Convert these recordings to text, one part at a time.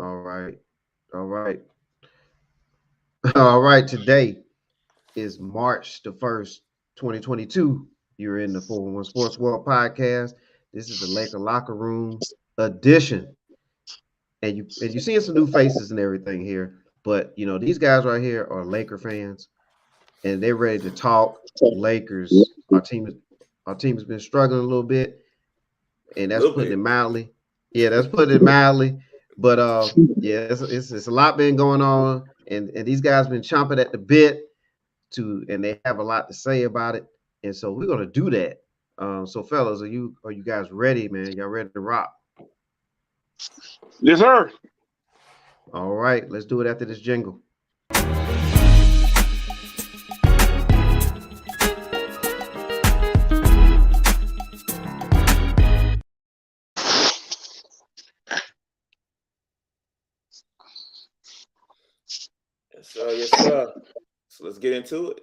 All right. All right. All right. Today is March the 1st, 2022. You're in the 411 Sports World podcast. This is the Laker Locker Room edition. And you're seeing some new faces and everything here. But these guys right here are Laker fans and they're ready to talk Lakers. Our team has been struggling a little bit, and A that's little putting it bit. mildly. Yeah, that's putting it mildly. But yeah, it's a lot been going on, and these guys been chomping at the bit and they have a lot to say about it, and so we're gonna do that. So fellas, are you guys ready, man? Y'all ready to rock? Yes, sir. All right, let's do it after this jingle. Yes, sir. Yes, sir. So let's get into it.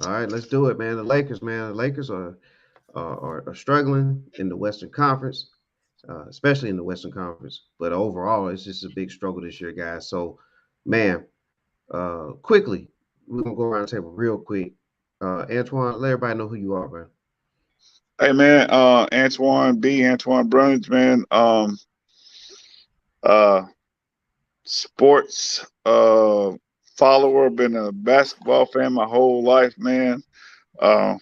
All right, let's do it, man. The Lakers, man. The Lakers are struggling in the Western Conference, especially in the Western Conference. But overall, it's just a big struggle this year, guys. So, man, quickly, we're gonna go around the table real quick. Antoine, let everybody know who you are, man. Hey, man. Antoine Bruns, man. Uh, sports follower. Been a basketball fan my whole life, man. Uh,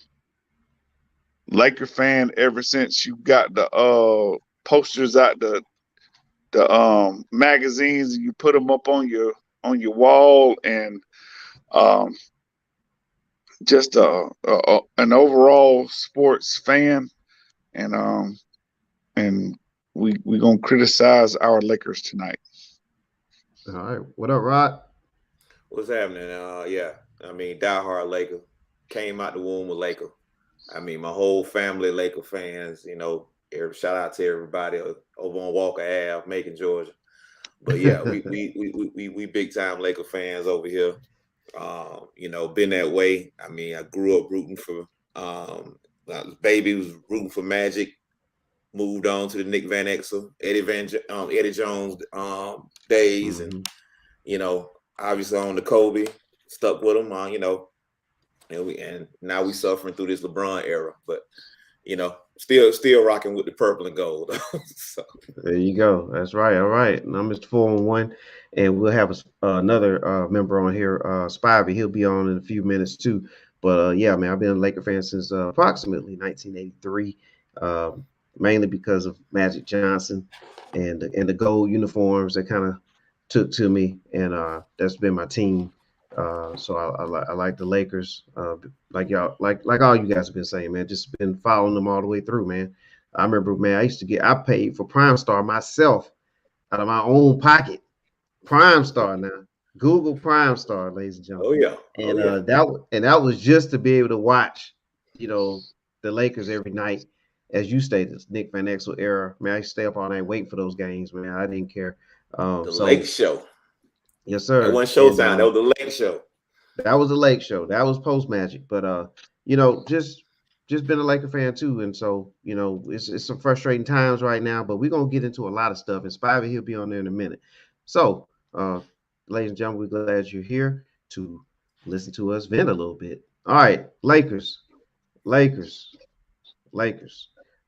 Laker fan ever since you got the posters out the magazines and you put them up on your wall and um just an overall sports fan and and we gonna criticize our Lakers tonight. All right, what up, Rod? What's happening? Yeah. I mean, diehard Laker. Came out the womb with Laker. I mean, my whole family Laker fans. Shout out to everybody over on Walker Ave, Macon, Georgia. But yeah, we big time Laker fans over here. Been that way. I mean, I grew up rooting for baby was rooting for Magic, moved on to the Nick Van Exel, Eddie Jones days, and Mhm. you know, obviously on the Kobe, stuck with him. And now we suffering through this LeBron era, but still rocking with the purple and gold. So, There you go. That's right. All right. And I'm Mr. 411, and we'll have another member on here, Spivey. He'll be on in a few minutes too. But yeah, man, I've been a Laker fan since approximately 1983, mainly because of Magic Johnson and the gold uniforms that kind of took to me, and that's been my team. So I like the Lakers, like y'all, like all you guys have been saying, man. Just been following them all the way through, man. I remember, man, I paid for Prime Star myself out of my own pocket. Prime Star now. Google Prime Star, ladies and oh gentlemen. yeah, oh And yeah. that was just to be able to watch, you know, the Lakers every night. As you stated, Nick Van Exel era. Man, I used to stay up all night waiting for those games, man. I didn't care. The Lake So Show. yes, That sir. wasn't And Showtime. That was the Lake Show. that was the Lake Show. That was post Magic. But just been a Laker fan too, and so it's some frustrating times right now. But we're gonna get into a lot of stuff. And Spivey, he'll be on there in a minute. So, ladies and gentlemen, we're glad you're here to listen to us vent a little bit. All right, Lakers, Lakers.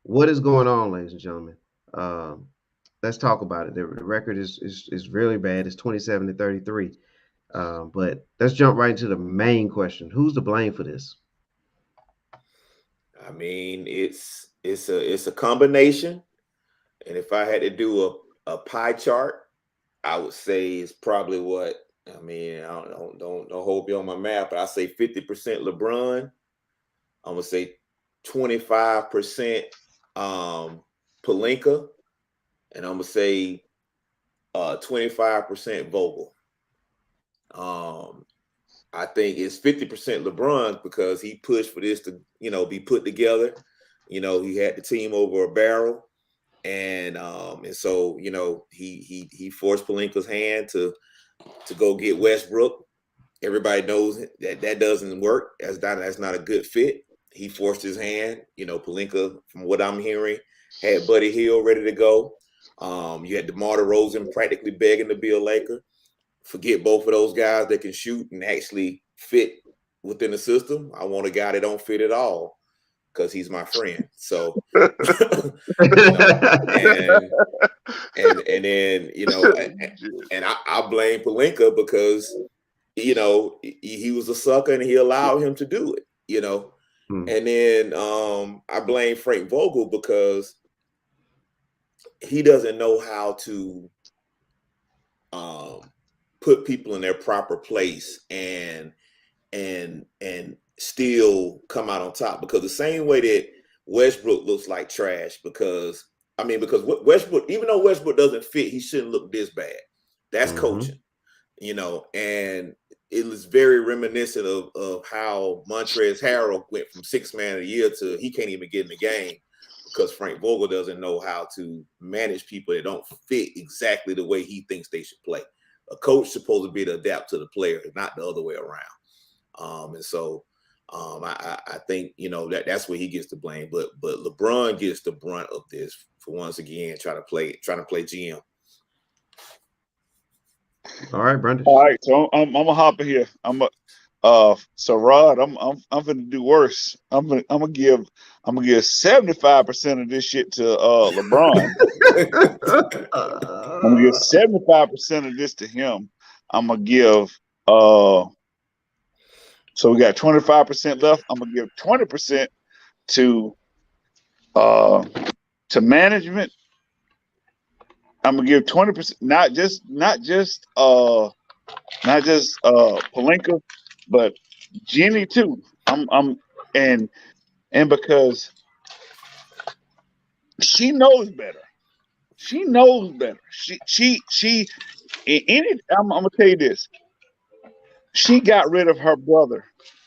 What is going on, ladies and gentlemen? Um, let's talk about it. The record is really bad. It's 27-33. But let's jump right into the main question: who's to blame for this? I mean, it's a combination. And if I had to do a pie chart, I would say it's probably what I mean. I don't hold me on my math, but I say 50% LeBron. I'm gonna say 25% Palinka, and I'm gonna say 25% Vogel. Um, I think it's 50% LeBron because he pushed for this to be put together. He had the team over a barrel, and so he forced Palinka's hand to go get Westbrook. Everybody knows that doesn't work. That's not a good fit. He forced his hand. Palinka, from what I'm hearing, had Buddy Hield ready to go. You had DeMar DeRozan practically begging to be a Laker. Forget both of those guys that can shoot and actually fit within the system. I want a guy that don't fit at all because he's my friend. So, you know, and then and I blame Pelinka because he was a sucker and he allowed him to do it. And then I blame Frank Vogel because he doesn't know how to put people in their proper place and still come out on top. Because the same way that Westbrook looks like trash because Westbrook, even though Westbrook doesn't fit, he shouldn't look this bad. That's coaching, and it was very reminiscent of how Montrezl Harrell went from sixth man of the year to he can't even get in the game because Frank Vogel doesn't know how to manage people that don't fit exactly the way he thinks they should play. A coach supposed to be to adapt to the player, not the other way around. And so I think that's where he gets the blame. But LeBron gets the brunt of this for once again trying to play GM. All right, Brandon. All right, so I'm gonna hop in here. So Rod, I'm gonna do worse. I'm gonna give 75% of this shit to LeBron. I'm gonna give 75% of this to him. I'm gonna give so we got 25% left. I'm gonna give 20% to management. I'm gonna give 20%, not just Pelinka, but Jenny too. And because she knows better. She knows better. I'm gonna tell you this. She got rid of her brother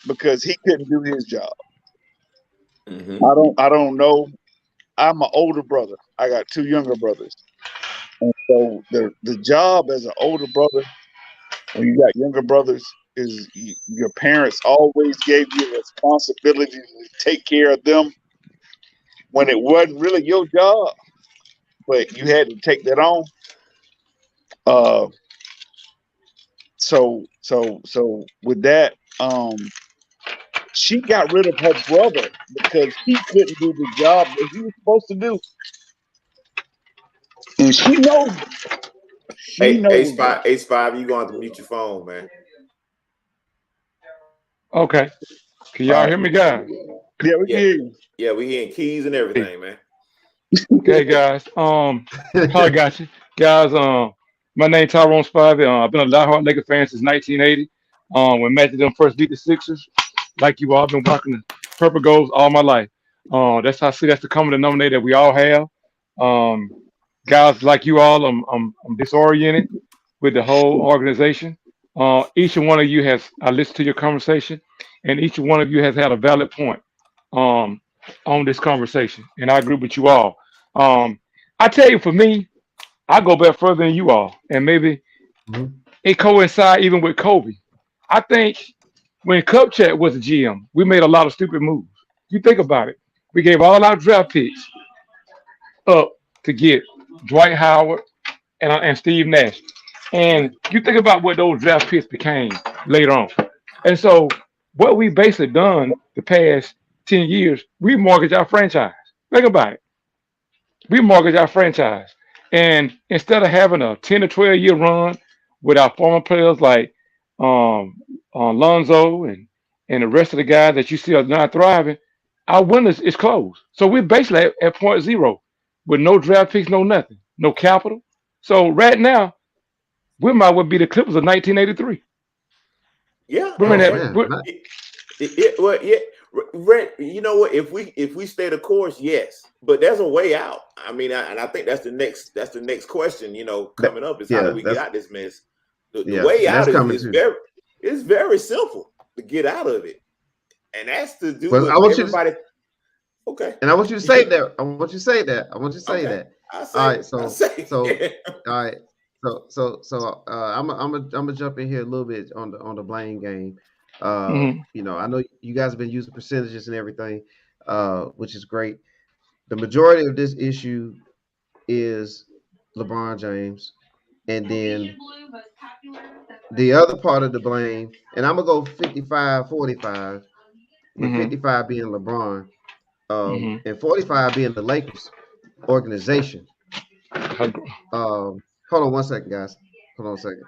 because he couldn't do his job. Mm-hmm. I don't know. I'm an older brother. I got two younger brothers. And so the job as an older brother, when you got younger brothers, is your parents always gave you the responsibility to take care of them when it wasn't really your job, but you had to take that on. So with that, she got rid of her brother because he couldn't do the job that he was supposed to do. And she knows. Hey, H5, you going to mute your phone, man. Okay. Can y'all hear me, guys? Yeah, we can hear you. Yeah, we hearing keys and everything, man. Okay, guys. Probably got you. Guys, my name Tyrone Spivey. I've been a diehard Lakers fan since 1980. When Magic them first beat the Sixers. Like you all, I've been rocking the purple goals all my life. That's how I see that's the common denominator that we all have. Um, Guys like you all, I'm disoriented with the whole organization. Each one of you has I listened to your conversation, and each one of you has had a valid point um, on this conversation, and I agree with you all. Um, I tell you, for me, I go back further than you all, and maybe it coincide even with Kobe. I think when Cupchat was a GM, we made a lot of stupid moves. You think about it. We gave all our draft picks up to get Dwight Howard and Steve Nash. And you think about what those draft picks became later on. And so what we basically done the past 10 years, we mortgage our franchise. Think about it. We mortgage our franchise. And instead of having a 10 to 12-year run with our former players like um, Lonzo and the rest of the guys that you see are not thriving, our winners is closed. So we're basically at point zero with no draft picks, no nothing, no capital. So right now, we might well be the Clippers of 1983. Yeah, We're in Oh that. man. well, yeah. You know what? If we stay the course, yes, but there's a way out. I mean, and I think that's the next question. Coming up is how do we get out this mess? The way out that's coming is too. very simple to get out of it, and that's to do Well, with I want you everybody. Okay, and I want you to say that. I want you to say that. I want you to say okay. that. I All right. say. All right. I'm gonna jump in here a little bit on the blame game. Mhm. I know you guys have been using percentages and everything, which is great. The majority of this issue is LeBron James, and then the other part of the blame, and I'm gonna go 55-45, with Mm-hmm. 55 being LeBron, Mm-hmm. and 45 being the Lakers organization. Hold on one second, guys. Hold on a second.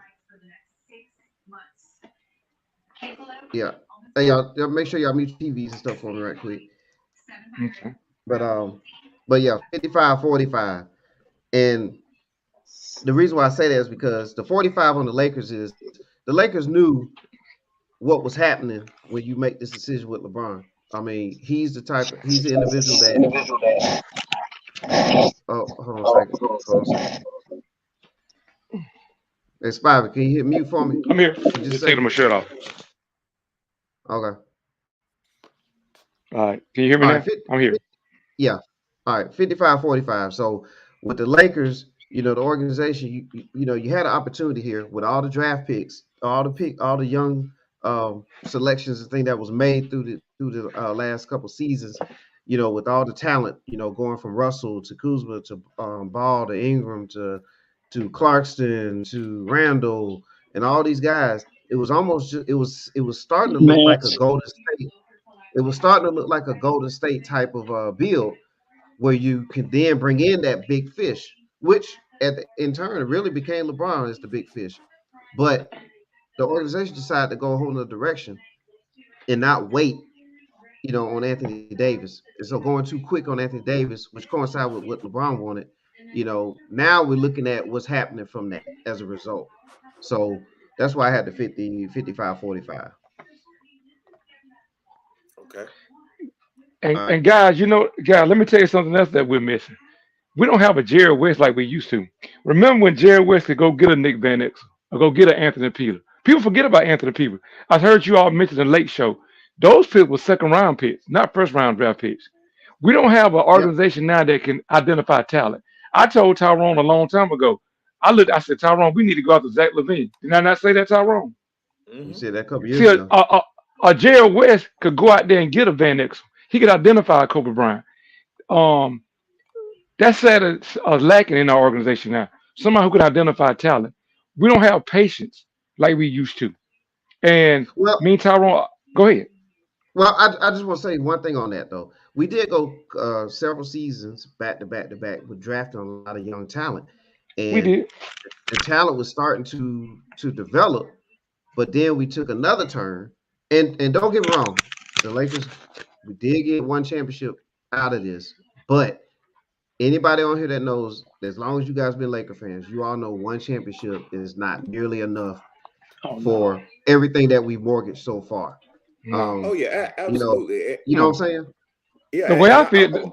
Yeah. Hey, y'all make sure y'all mute TVs and stuff for me right quick. Okay. But but yeah, 55-45. And the reason why I say that is because the 45 on the Lakers is the Lakers knew what was happening when you make this decision with LeBron. I mean, he's the individual that oh hold on a second. Hold on a second. Hey Spivey, can you hit mute for me I'm here. for just a Just taking second? my shirt off. Okay. All right. Can you hear me All right, now? I'm here. yeah. All right, 55-45. So with the Lakers, the organization, you had an opportunity here with all the draft picks, all the young selections and thing that was made through the last couple seasons, with all the talent, going from Russell to Kuzma to Ball to Ingram to Clarkston to Randall and all these guys. It was almost it was starting to look Man, like a Golden State. It was starting to look like a Golden State type of build where you can then bring in that big fish, which in turn really became LeBron as the big fish. But the organization decided to go a whole nother direction and not wait, on Anthony Davis. And so going too quick on Anthony Davis, which coincided with what LeBron wanted, now we're looking at what's happening from that as a result. So that's why I had the 50, 55-45. Okay. And All right. and guys, guys, let me tell you something else that we're missing. We don't have a Jerry West like we used to. Remember when Jerry West could go get a Nick Van Exel or go get an Anthony Peter? People forget about Anthony Peter. I heard you all mention the late show. Those picks were second round picks, not first round draft picks. We don't have an Yep. organization now that can identify talent. I told Tyrone a long time ago. I said, Tyrone, we need to go after Zach Levine. Did I not say that, Tyrone? You Mm-hmm. said that a couple See, years ago. a Jerry West could go out there and get a Van Exel. He could identify a Kobe Bryant. Um, that's sad is lacking in our organization now. Somebody who can identify talent. We don't have patience like we used to. And Well, me and Tyrone, go ahead. Well, I just want to say one thing on that though. We did go several seasons back to back to back with drafting a lot of young talent, We and did. the talent was starting to develop. But then we took another turn, and don't get me wrong, the Lakers, we did get one championship out of this. But anybody on here that knows, as long as you guys been Laker fans, you all know one championship is not nearly enough Oh no, for everything that we mortgaged so far. no, Oh Um, yeah, you know, absolutely. you know what I'm no. saying? The Yeah, way and I I, feel,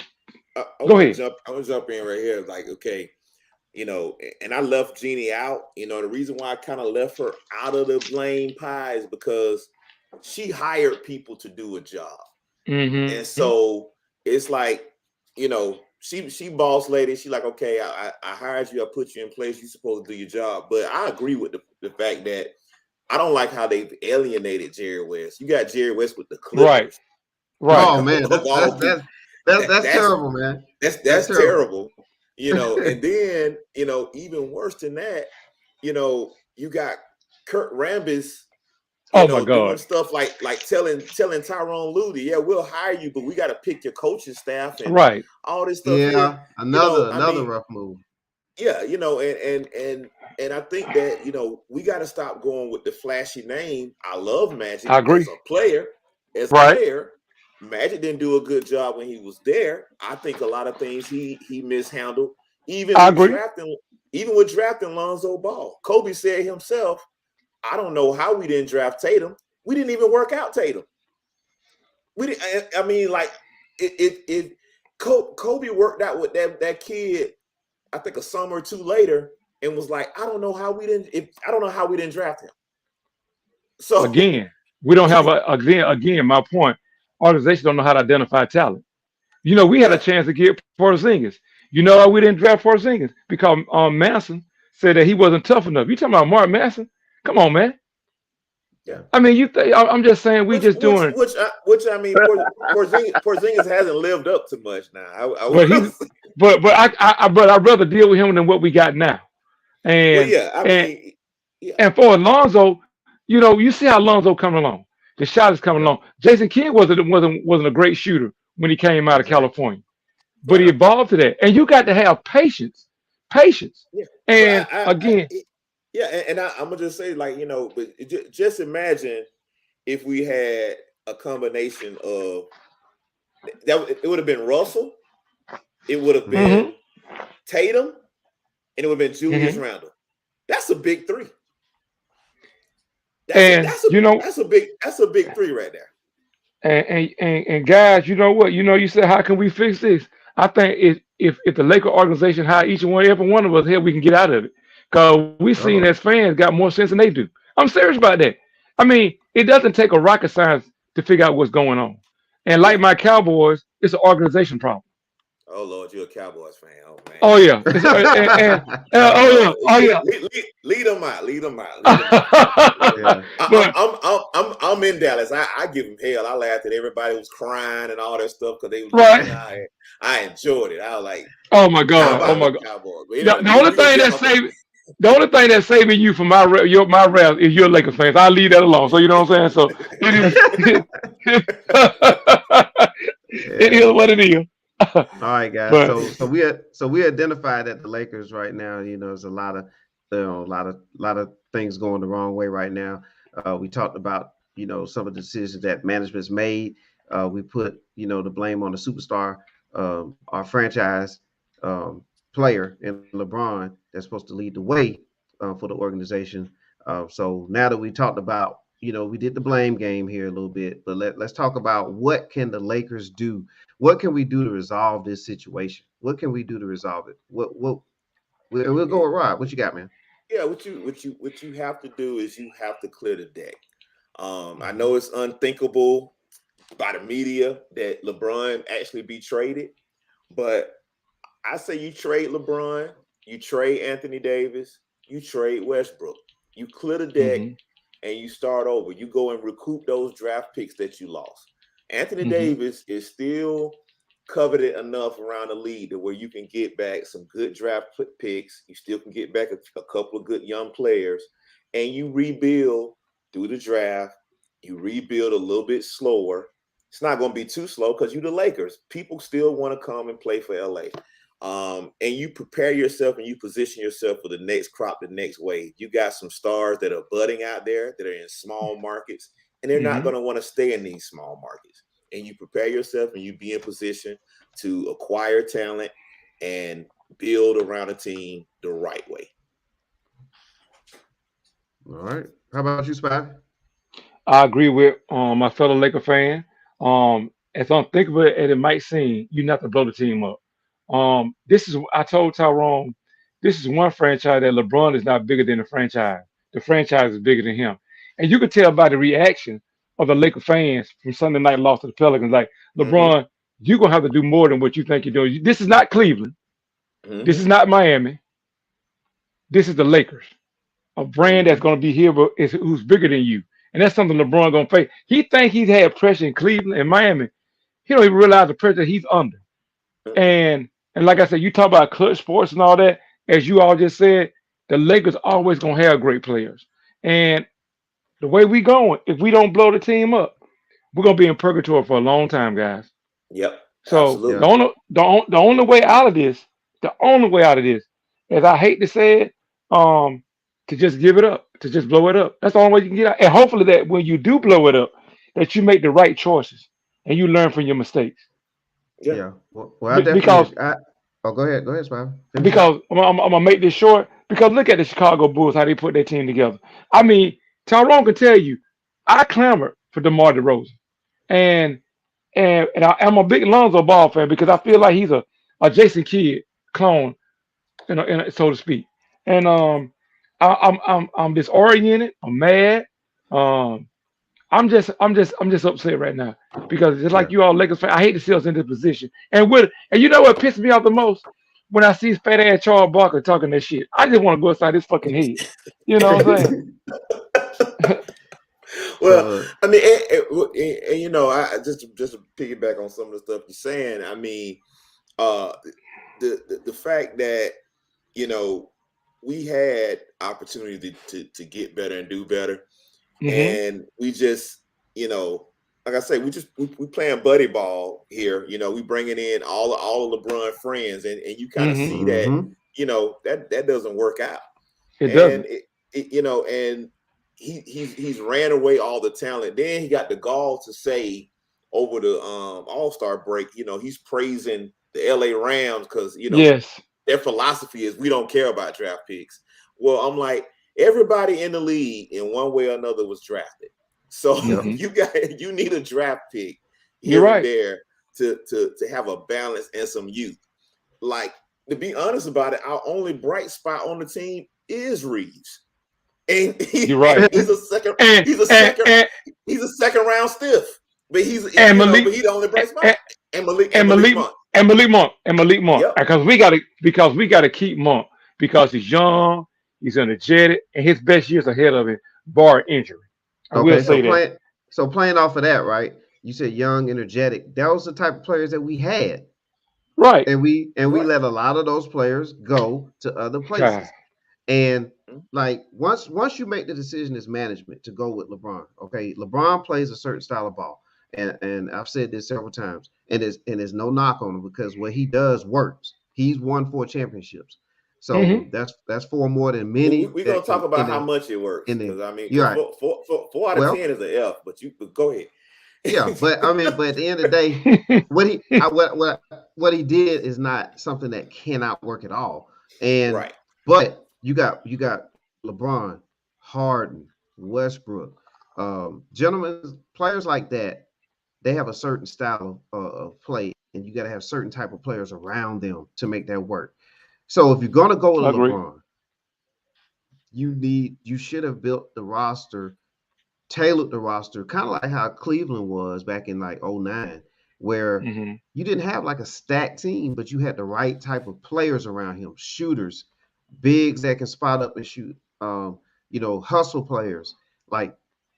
I go want to ahead. jump. I want to jump in right here. Like, okay, and I left Jeannie out. The reason why I kind of left her out of the blame pie is because she hired people to do a job, and Mm-hmm. so it's like, she boss lady. She like, okay, I hired you. I put you in place. You're supposed to do your job. But I agree with the fact that I don't like how they've alienated Jerry West. You got Jerry West with the Right, Clippers, right. Oh man, of that's all that's people. that's that's That, that's that's terrible, man. that's That's that's terrible. terrible, and then even worse than that, you got Kurt Rambis, Oh my doing God. stuff like telling Tyrone Ludy, yeah, we'll hire you, but we got to pick your coaching staff and Right. all this stuff here. Yeah, another I another mean, rough move. yeah, and I think that we got to stop going with the flashy name. I love I Magic agree. as a Right. player. Magic didn't do a good job when he was there. I think a lot of things he mishandled, even I with agree. drafting, Lonzo Ball. Kobe said himself, "I don't know how we didn't draft Tatum. We didn't even work out Tatum. We didn't. I mean, like it Kobe worked out with that kid. I think a summer or two later, and was like, I don't know how we didn't. I don't know how we didn't draft him. So Again, we don't have again. My point. Organizations don't know how to identify talent. We had a yeah, chance to get Porzingis. You know why we didn't draft Porzingis? Because Manson said that he wasn't tough enough. You talking about Mark Manson? Come on, man. yeah. I mean, I'm just saying we Which just which doing. which I, which I mean, Porzingis hasn't lived up to much now. I But will he's say. but I'd rather deal with him than what we got now. Well, And yeah, I and mean, yeah, and for Alonzo, you see how Alonzo coming along. The shot is coming Yep. along. Jason Kidd wasn't a great shooter when he came out of Exactly. California, but he right, evolved to that. And you got to have patience. yeah. But And again, yeah, I'm gonna just say, like, but just imagine if we had a combination of that. It would have been Russell, it would have Mhm. hmm been Tatum, and it would have been Julius hmm Randle. That's a big three. That's a and that's a you know, that's a big three right there. and guys, you know what? You said, how can we fix this? I think if the Laker organization hire every one of us here, we can get out of it. Because we seen as Uh-oh. fans got more sense than they do. I'm serious about that. I mean, it doesn't take a rocket science to figure out what's going on. And like Yeah. my Cowboys, it's an organization problem. Oh Lord, you're a Cowboys fan. Oh man. Oh yeah, it's and Oh oh yeah, Lord, oh yeah. lead them out, lead them out, lead them out. Lead them out. Yeah. But I'm in Dallas. I give them hell. I laughed at everybody was crying and all that stuff because they was losing. right. I enjoyed it. I was like, Oh my how God. Oh about my them God. Cowboys? But The, anyway, the only we gonna thing get that's off. saving the only thing that's saving you from my rap is your Lakers fans. I leave that alone. So you know what I'm saying. So it is it is Yeah. what it is. All right, guys. But So we identified that the Lakers right now, there's a lot of things going the wrong way right now. We talked about some of the decisions that management's made. We put the blame on the superstar, our franchise player in LeBron that's supposed to lead the way for the organization. So now that we talked about, we did the blame game here a little bit, but let's talk about what can the Lakers do. What can we do to resolve this situation? What can we do to resolve it? We'll go with Rob. What you got, man? Yeah, what you have to do is you have to clear the deck. I Mhm. know it's unthinkable by the media that LeBron actually be traded, but I say you trade LeBron, you trade Anthony Davis, you trade Westbrook, you clear the deck, hmm and you start over. You go and recoup those draft picks that you lost. Anthony hmm Davis is still coveted enough around the league to where you can get back some good draft picks. You still can get back a couple of good young players, and you rebuild through the draft. You rebuild a little bit slower. It's not going to be too slow because you're the Lakers. People still want to come and play for LA. And you prepare yourself and you position yourself for the next crop, the next wave. You got some stars that are budding out there that are in small markets, and they're not hmm going to want to stay in these small markets. And you prepare yourself and you be in position to acquire talent and build around a team the right way. All right. How about you, Spy? I agree with my fellow Laker fan. As unthinkable as it might seem, you not to blow the team up. This is I told Tyrone, this is one franchise that LeBron is not bigger than the franchise. The franchise is bigger than him, and you could tell by the reaction of the Laker fans from Sunday night loss to the Pelicans. Like Mm-hmm. LeBron, you're gonna have to do more than what you think you're doing. This is not Cleveland. This Mm-hmm. is not Miami. This is the Lakers, a brand that's Mm-hmm. going to be here, but is who's bigger than you, and that's something LeBron going to face. He think he's had pressure in Cleveland and Miami. He don't even realize the pressure he's under. And like I said, you talk about clutch sports and all that. As you all just said, the Lakers always going to have great players. And the way we going, if we don't blow the team up, we're going to be in purgatory for a long time, guys. Yep. So Yeah. Absolutely. the only way out of this, the only way out of this, as I hate to say it, to just give it up, to just blow it up. That's the only way you can get out. And hopefully that when you do blow it up, that you make the right choices and you learn from your mistakes. Yeah. Yeah. Well, I Because definitely. Oh, go ahead. Go ahead, Spy. Finish up. I'm gonna make this short. Because look at the Chicago Bulls, how they put their team together. I mean, Tyrone can tell you, I clamored for DeMar DeRozan, and I'm a big Lonzo Ball fan because I feel like he's a Jason Kidd clone, so to speak. And I'm disoriented. I'm mad. Um, I'm just upset right now because just Yeah. like you all Lakers fan, I hate to see us in this position. And you know what pissed me off the most when I see fat ass Charles Barkley talking that shit. I just want to go inside his fucking head. You know what I'm saying? Well, Well, I mean, I just to piggyback on some of the stuff you're saying. I mean, uh, the fact that you know we had opportunity to get better and do better, Hmm. and we just like I say, we playing buddy ball here. We bringing in all of LeBron friends, and you kind of Hmm. see that Mm-hmm. that doesn't work out, It and doesn't. and he's ran away all the talent. Then he got the gall to say over the All-Star break, he's praising the LA Rams because Yes. their philosophy is we don't care about draft picks. Well, I'm like, everybody in the league in one way or another was drafted. So Yep. Hmm. you need a draft pick You're here and right. there to have a balance and some youth. Like, to be honest about it, our only bright spot on the team is Reeves. And, You're right. he's a second And he's a and second and he's a second round stiff. But and Malik but he's the only bright spot. and, And and Malik Malik Monk. and Malik Monk Yep. because we gotta keep Monk because he's young, he's energetic, and his best years ahead of him, bar injury. I will Okay, say that. so playing off of that, right? You said young, energetic. That was the type of players that we had, Right. and we Right. let a lot of those players go to other God. places. And Mhm. like once you make the decision as management to go with LeBron, okay, LeBron plays a certain style of ball, and I've said this several times, and there's no knock on him because what he does works. He's won 4 championships, Hmm. so that's four more than Well, many we're gonna that talk can about how much it works in the because I mean, you're because right. four out of Well, 10 is an F, but go ahead. yeah, but I mean, but at the end of the day, what he did is not something that cannot work at all. And Right. but you got LeBron, Harden, Westbrook, gentlemen, players like that. They have a certain style of play, and you got to have certain type of players around them to make that work. So if you're gonna go with Agree. LeBron, you should have built the roster, tailored the roster, kind of like how Cleveland was back in like '09, where Hmm. you didn't have like a stacked team, but you had the right type of players around him, shooters, bigs that can spot up and shoot, hustle players, like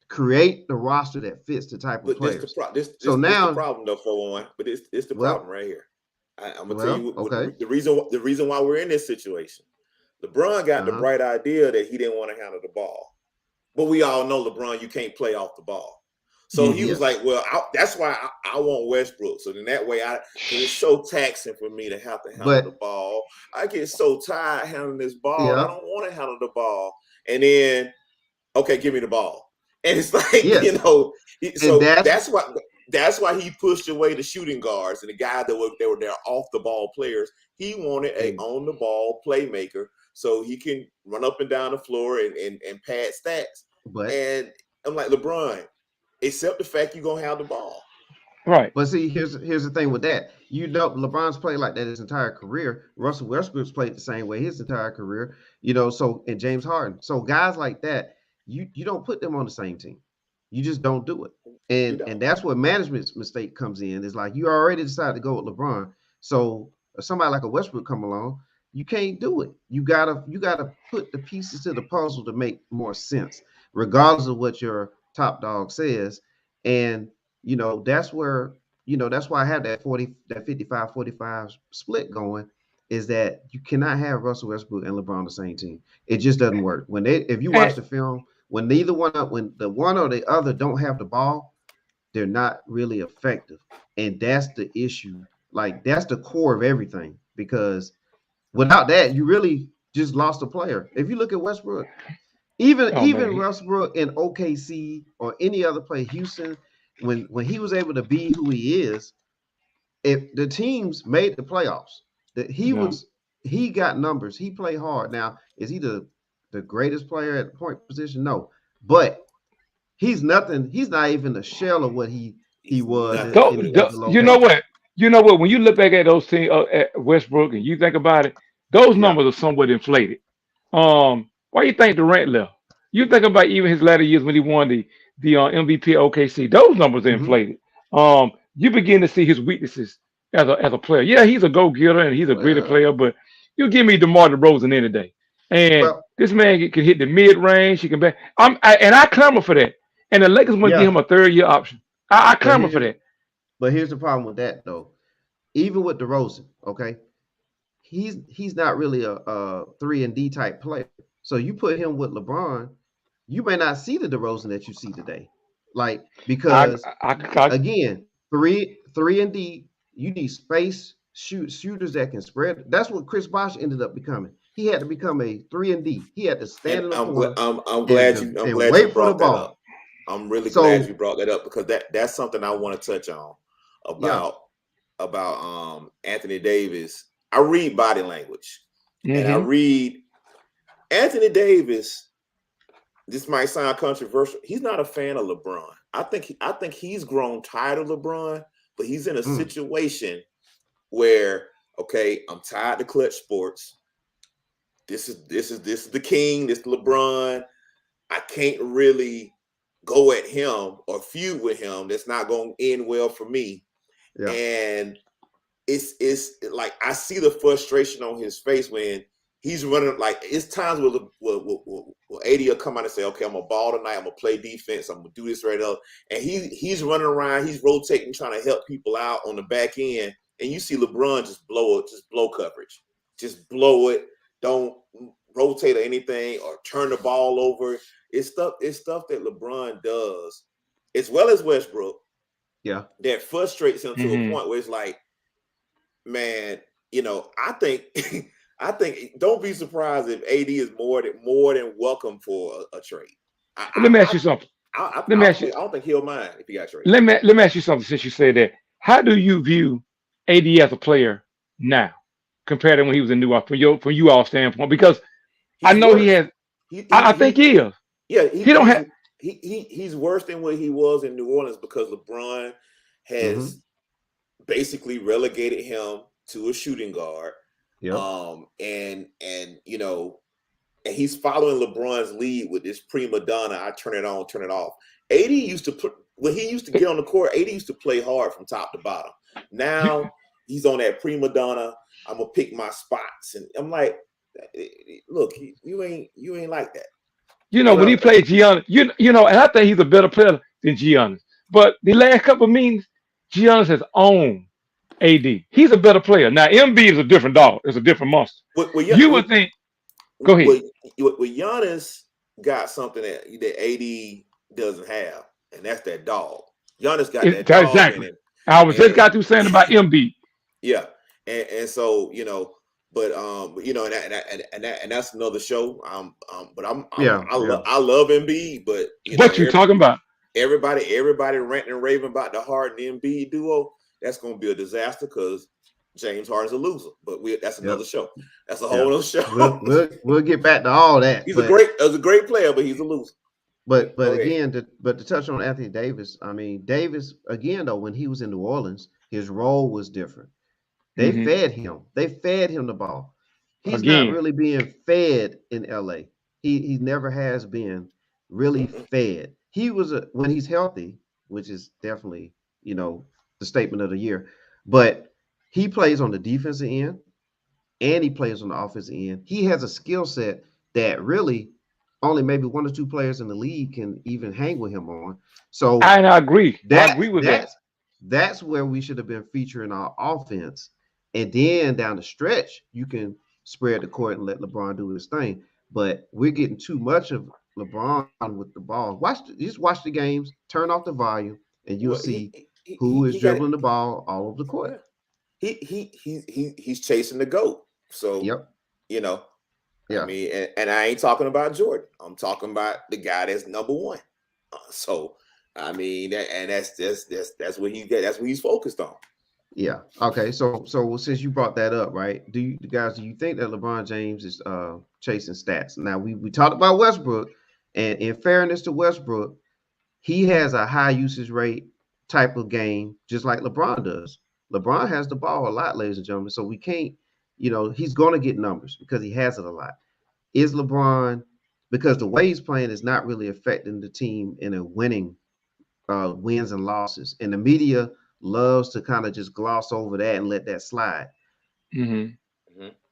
create the roster that fits the type of But this the players. pro this So this the now, problem though, 411. But it's the problem well, right here. I'm gonna tell you well, what okay, the reason why we're in this situation. LeBron got the uh-huh, bright idea that he didn't want to handle the ball. But we all know, LeBron, you can't play off the ball. So he Hmm. was yes, like, well, that's why I want Westbrook. So then that way, because it's so taxing for me to have to handle the but ball. I get so tired handling this ball, and I yeah, don't want to handle the ball. And then, okay, give me the ball. And it's like, yes, and so that's that's why he pushed away the shooting guards and the guys that were there off the ball players. He wanted a and on the ball playmaker so he can run up and down the floor and pad stats. but And I'm like, LeBron, accept the fact you're gonna have the ball. Right. But see, here's the thing with that. You know, LeBron's played like that his entire career. Russell Westbrook's played the same way his entire career. So and James Harden. So guys like that, you don't put them on the same team. You just don't do it. You And don't. that's where management's mistake comes in. Is like you already decided to go with LeBron. So if somebody like a Westbrook come along, you can't do it. You gotta put the pieces to the puzzle to make more sense, regardless of what your top dog says. And that's why I have that 55-45 split going, is that you cannot have Russell Westbrook and LeBron on the same team. It just doesn't work. If you And watch the film, when the one or the other don't have the ball, they're not really effective. And that's the issue. Like that's the core of everything. Because without that, you really just lost a player. If you look at Westbrook, even oh man, even Westbrook in OKC or any other play, Houston, when he was able to be who he is, if the teams made the playoffs, that yeah. he got numbers. He played hard. Now, is he the greatest player at the point position? No, but he's nothing. He's not even a shell of what he He's was nothing. in, Put it in that the low You simple. know pace. what? You know what? When you look back at those teams at Westbrook and you think about it, those Yeah. numbers are somewhat inflated. Why you think Durant left? You think about even his latter years when he won the MVP at OKC. Those numbers are Hmm. inflated. You begin to see his weaknesses as a player. Yeah, he's a go getter and he's a greater Well, player, but you give me DeMar DeRozan any day. And well, this man can hit the mid range. He can back. And I clamor for that. And the Lakers want to give yeah. him a 3rd year option. I But clamor for that. here's the problem with that though. Even with DeRozan, okay, he's not really a 3 and D type player. So you put him with LeBron, you may not see the DeRozan that you see today. Like I, because I again, 3 and D, you need space shooters that can spread. That's what Chris Bosh ended up becoming. He had to become a 3 and D. He had to stand And in the corner I'm glad and I'm and glad you wait for the brought that up. ball. I'm really glad you So brought that up because that's something I want to touch on yeah, about Anthony Davis. I read body language, and I mm-hmm. read Anthony Davis. This might sound controversial. He's not a fan of LeBron. I think he's grown tired of LeBron, but he's in a situation where, okay, I'm tired of clutch sports. This is the king. This is LeBron. I can't really go at him or feud with him. That's not going to end well for me. yeah, And it's like I see the frustration on his face when he's running. Like it's times where AD will come out and say, "Okay, I'm gonna ball tonight. I'm gonna play defense. I'm gonna do this right up." And he's running around. He's rotating, trying to help people out on the back end. And you see LeBron just blow coverage, just blow it. Don't rotate or anything or turn the ball over. It's stuff that LeBron does, as well as Westbrook, yeah. that frustrates him to a Mm-hmm. point where it's like, man, I think I think don't be surprised if AD is more than welcome for a trade. Let me ask you something. Let me ask you. I don't think he'll mind if he got traded. Let me ask you something. Since you said that, how do you view AD as a player now compared to when he was in New York from you all standpoint? Because I He's know he worse. has. He I think he he is. yeah, He don't have. he's worse than what he was in New Orleans because LeBron Mm-hmm. has basically relegated him to a shooting guard. Yep. And he's following LeBron's lead with this prima donna. I turn it on, turn it off. AD used to put when he used to get on the court. AD used to play hard from top to bottom. Now he's on that prima donna. I'm gonna pick my spots, and I'm like, look, you ain't like that. When he Well, played Giannis, and I think he's a better player than Giannis. But the last couple of meetings, Giannis has owned AD. He's a better player. Now, MB is a different dog. It's a different monster. You would think. Go ahead. Giannis got something that AD doesn't have, and that's that dog. Giannis got that dog in Exactly. him, I was just and got through saying about MB. yeah, and so and that's another show. But yeah, yeah. I love Embiid, but What you talking about? everybody ranting and raving about the Harden Embiid duo. That's going to be a disaster because James Harden's a loser. But that's another Yep. show. That's a Yeah. whole other show. We'll get back to all that. He's a great player, but he's a loser. But Go ahead. again, to touch on Anthony Davis, I mean Davis again though when he was in New Orleans, his role was different. They Mhm. fed him. They fed him the ball. He's not Again, really being fed in LA. He never has been really fed. He was when he's healthy, which is definitely the statement of the year. But he plays on the defensive end and he plays on the offensive end. He has a skill set that really only maybe 1 or 2 players in the league can even hang with him on. So I agree. I that agree with that. that's where we should have been featuring our offense. And then down the stretch, you can spread the court and let LeBron do his thing. But we're getting too much of LeBron with the ball. Just watch the games, turn off the volume, and you'll Well, see who is he got dribbling it. the ball all over the Yeah. court. He's chasing the GOAT. So Yep. I Yeah. mean, and I ain't talking about Jordan. I'm talking about the guy that's number one. So I mean, that's what he got. That's what he's focused on. Yeah. Okay. So since you brought that up, right? Do you think that LeBron James is chasing stats? Now we talked about Westbrook, and in fairness to Westbrook, he has a high usage rate type of game, just like LeBron does. LeBron has the ball a lot, ladies and gentlemen. So we can't, he's going to get numbers because he has it a lot. Is LeBron, because the way he's playing is not really affecting the team in a winning wins and losses, and the media loves to kind of just gloss over that and let that slide. Mhm.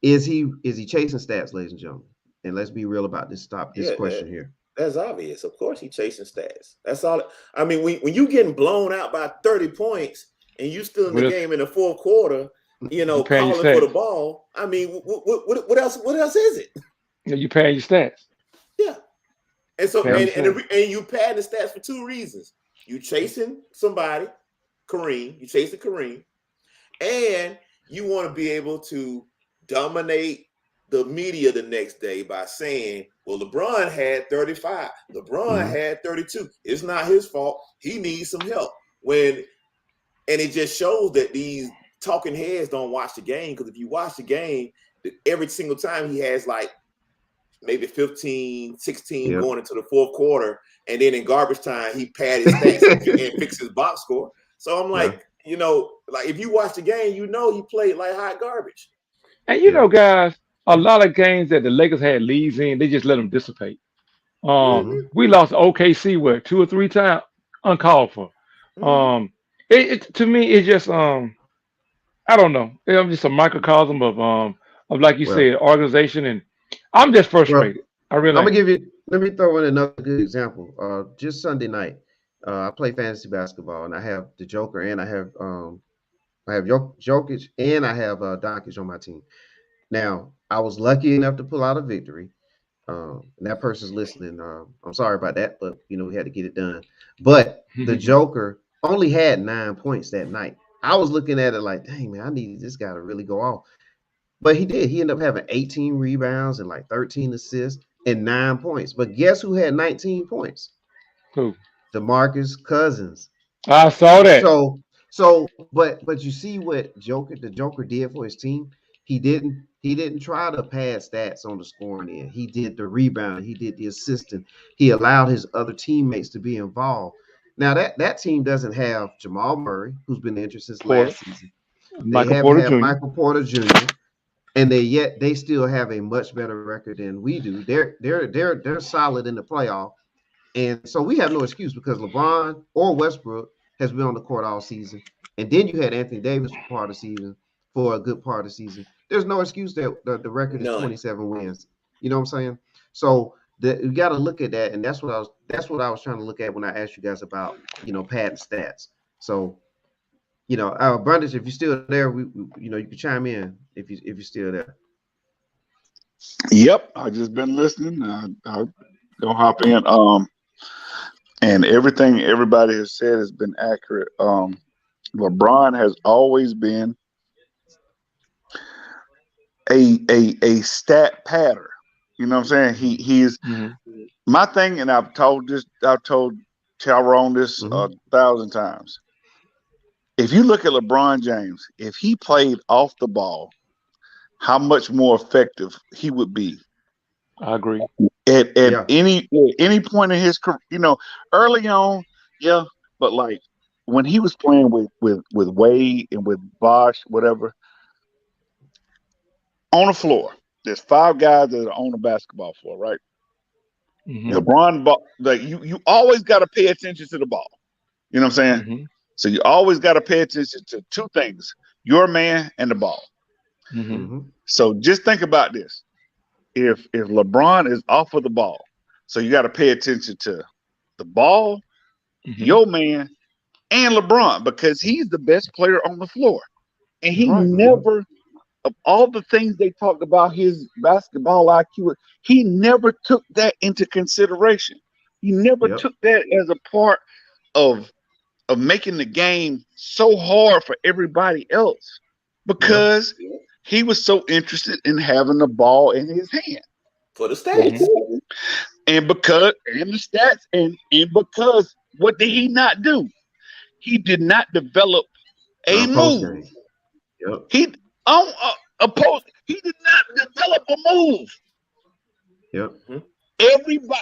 Is he chasing stats, ladies and gentlemen? And let's be real about this. Stop this Yeah, question here. that's obvious. Of course, he's chasing stats. That's all. I mean, when you getting blown out by 30 points and you still in the With game in the fourth quarter, You paying your calling for the stats. ball. I mean, what else? What else is it? You paying your stats. Yeah. And so, Paying and your and, stats. and you pad the stats for two reasons. You chasing somebody, Kareem. You chasing Kareem, and you want to be able to dominate the media the next day by saying, "Well, LeBron had 35. LeBron had 32. It's not his fault. He needs some help." And it just shows that these talking heads don't watch the game, because if you watch the game, every single time he has like maybe 15, 16 Yep. going into the fourth quarter. And then in garbage time, he pad his stats and fix his box score. So I'm like, like if you watch the game, he played like hot garbage. And guys, a lot of games that the Lakers had leads in, they just let them dissipate. Mm-hmm. We lost OKC what 2 or 3 times, uncalled for. Mm-hmm. To me, it's just I don't know. I'm just a microcosm of like you Well, said, organization, and I'm just well, frustrated. I really I'm gonna am. give you. Let me throw in another good example. Just Sunday night, I play fantasy basketball, and I have the Joker, and I have Jokic, and I have Doncic on my team. Now, I was lucky enough to pull out a victory. And that person's listening. I'm sorry about that, but we had to get it done. But the Joker only had 9 points that night. I was looking at it like, dang man, I needed this guy to really go off. But he did. He ended up having 18 rebounds and like 13 assists and 9 points. But guess who had 19 points? Who? DeMarcus Cousins. I saw that. But you see what the Joker did for his team? He didn't try to pad stats on the scoring end. He did the rebound, he did the assisting. He allowed his other teammates to be involved. Now that team doesn't have Jamal Murray, who's been injured since Porter, last season. They Michael haven't Porter had Jr. Michael Porter Jr. and they still have a much better record than we do. They're solid in the playoff. And so we have no excuse because LeBron or Westbrook has been on the court all season. And then you had Anthony Davis for part of the season, for a good part of the season. There's no excuse that the record is None. 27 wins. You know what I'm saying? So you got to look at that, and that's what I was trying to look at when I asked you guys about pad stats. So Brundage, if you're still there, you can chime in if you're still there. Yep, I just been listening. I'll go hop in. And everything everybody has said has been accurate. LeBron has always been a stat patter. You know what I'm saying? He's my thing, and I've told Tyrone this 1,000 times. If you look at LeBron James, if he played off the ball, how much more effective he would be. I agree. At any point in his career, early on, yeah, but like when he was playing with Wade and with Bosh, whatever, on the floor, there's 5 guys that are on the basketball floor, right? LeBron, like you always got to pay attention to the ball. You know what I'm saying? So you always got to pay attention to 2 things: your man and the ball. So just think about this. If LeBron is off of the ball, so you got to pay attention to the ball, your man, and LeBron, because he's the best player on the floor. And he never, of all the things they talked about his basketball IQ, he never took that into consideration. He never took that as a part of making the game so hard for everybody else, because he was so interested in having the ball in his hand. For the stats. And because what did he not do? He did not develop a move. He did not develop a move. Everybody,